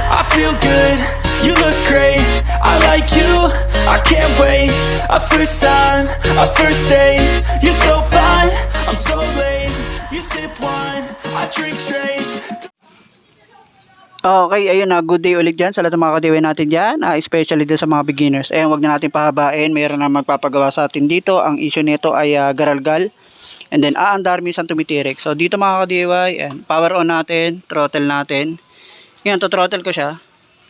I feel good, you look great, I like you, I can't wait. A first time, a first date, you're so fine, I'm so late. You sip wine, I drink straight. Okay, ayun na, good day ulit dyan sa lahat ng mga kadiway natin dyan, especially din sa mga beginners. Ayun, wag na natin pahabain, mayroon na magpapagawa sa atin dito. Ang issue nito ay garalgal, and then aandar minsan tumitirik. So dito mga kadiway, ayan, power on natin, throttle natin. Yan, to throttle ko siya.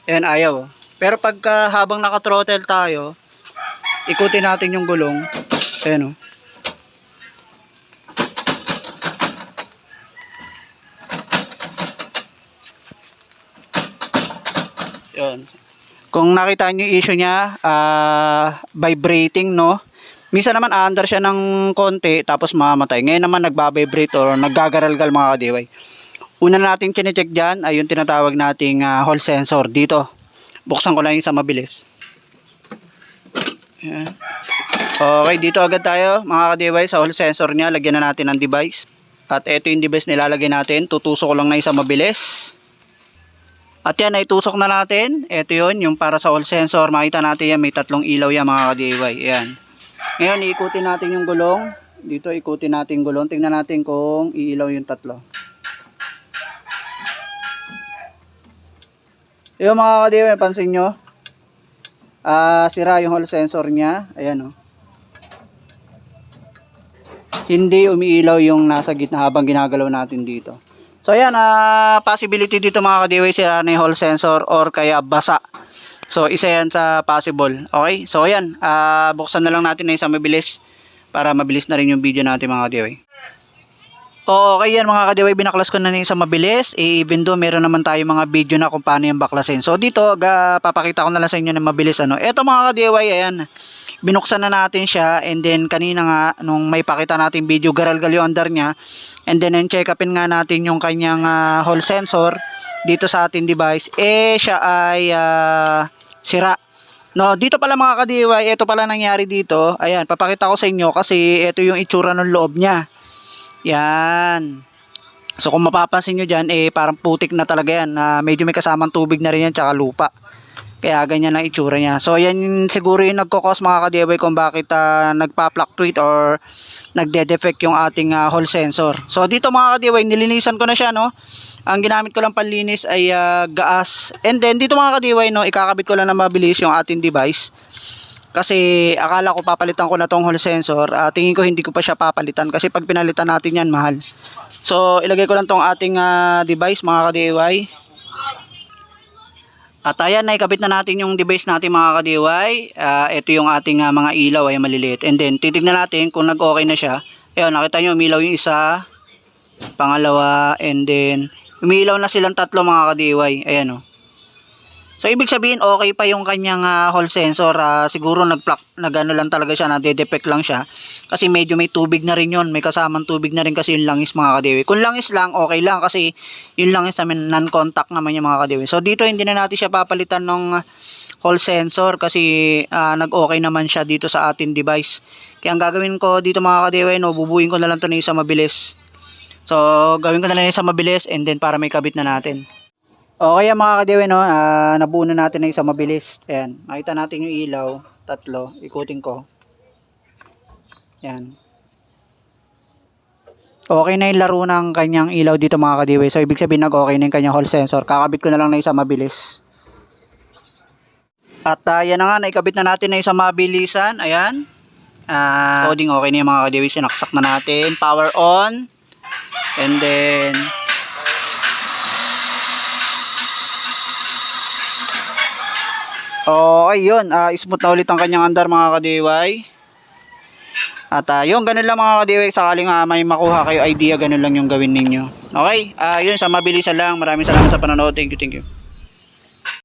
Ayan, ayaw. Pero pagka habang naka-throttle tayo, ikutin natin yung gulong. Ayan o. Yun. Kung nakita nyo yung issue niya, vibrating, no? Minsan naman aandar siya ng konti, tapos mamamatay. Ngayon naman nagbabibrate or naggagaralgal mga kadiway. Una natin chinecheck dyan ay yung tinatawag nating hall sensor dito. Buksan ko lang yung sa mabilis. Ayan. Okay, dito agad tayo mga kadiway sa hall sensor niya. Lagyan na natin ang device. At ito yung device nilalagay natin. Tutusok ko lang na yung sa mabilis. At yan ay tusok na natin. Ito yun, yung para sa hall sensor. Makita natin yan, may tatlong ilaw yan mga kadiway. Ayan. Ngayon, ikutin natin yung gulong. Dito ikutin natin yung gulong. Tingnan natin kung iilaw yung tatlo. Yung mga kadiway, pansin nyo, sira yung hall sensor niya. Ayan o. Hindi umiilaw yung nasa gitna habang ginagalaw natin dito. So ayan, possibility dito mga kadiway, sira na yung hall sensor or kaya basa. So isa yan sa possible. Okay, so ayan, buksan na lang natin na yung sa mabilis para mabilis na rin yung video natin mga kadiway. Okay yan mga kadiway, binaklas ko na yung sa mabilis. Even though meron naman tayo mga video na kung paano yung baklasin. So dito, papakita ko na lang sa inyo ng mabilis. Eto mga kadiway, ayan, binuksan na natin siya. And then kanina nga, nung may pakita natin video, garalgal yung andar niya. And then check upin nga natin yung kanyang hall sensor dito sa ating device. Siya ay sira. No, dito pala mga kadiway, ito pala nangyari dito. Ayan, papakita ko sa inyo kasi ito yung itsura ng loob niya. Yan. So kung mapapansin nyo dyan, parang putik na talaga yan. Medyo may kasamang tubig na rin yan, tsaka lupa. Kaya ganyan ang itsura niya. So yan siguro yung nagkakos mga kadiway kung bakit nagpa-fluctuate or nagde-defect yung ating hall sensor. So dito mga kadiway, nilinisan ko na siya, no. Ang ginamit ko lang panlinis ay gaas. And then dito mga kadiway, no, ikakabit ko lang na mabilis yung ating device. Kasi akala ko papalitan ko na tong hall sensor. Tingin ko hindi ko pa siya papalitan kasi pag pinalitan natin yan mahal. So ilagay ko lang tong ating device mga ka-DIY. At ayan, naikabit na natin yung device natin mga ka-DIY. Ito yung ating mga ilaw ay maliliit. And then titignan natin kung nag-okay na siya. Ayun, nakita nyo umilaw yung isa, pangalawa, and then umilaw na silang tatlo mga ka-DIY. Ayan o. So ibig sabihin okay pa yung kanyang hall sensor. Siguro nagano lang talaga siya, nade-defect lang siya. Kasi medyo may tubig na rin yun. May kasamang tubig na rin kasi yung langis mga kadiwi. Kung langis lang, okay lang kasi yung langis namin non-contact naman yung mga kadiwi. So dito hindi na natin siya papalitan ng hall sensor kasi nag-okay naman siya dito sa ating device. Kaya ang gagawin ko dito mga kadiwi, no, bubuin ko na lang ito na isa mabilis. So gawin ko na lang isa mabilis and then para may kabit na natin. Okay mga kadiwi, no, nabuo na natin ng isang mabilis. Ayan, makita natin yung ilaw, tatlo, ikutin ko. Ayan. Okay na yung laro ng kanyang ilaw dito mga kadiwi. So ibig sabihin nag-okay na yung kanyang hall sensor. Kakabit ko na lang ng isang mabilis. At yan na nga, naikabit na natin ng isang mabilisan. Ayan. Coding okay na yung mga kadiwi. Sinaksak na natin. Power on. And then ayun, smooth na ulit ang kanyang andar mga ka-DIY. At yun, ganun lang mga ka-DIY. Sakaling may makuha kayo idea, ganun lang yung gawin ninyo. Okay, yun, sa mabilisan lang. Maraming salamat sa panonood. Thank you, thank you.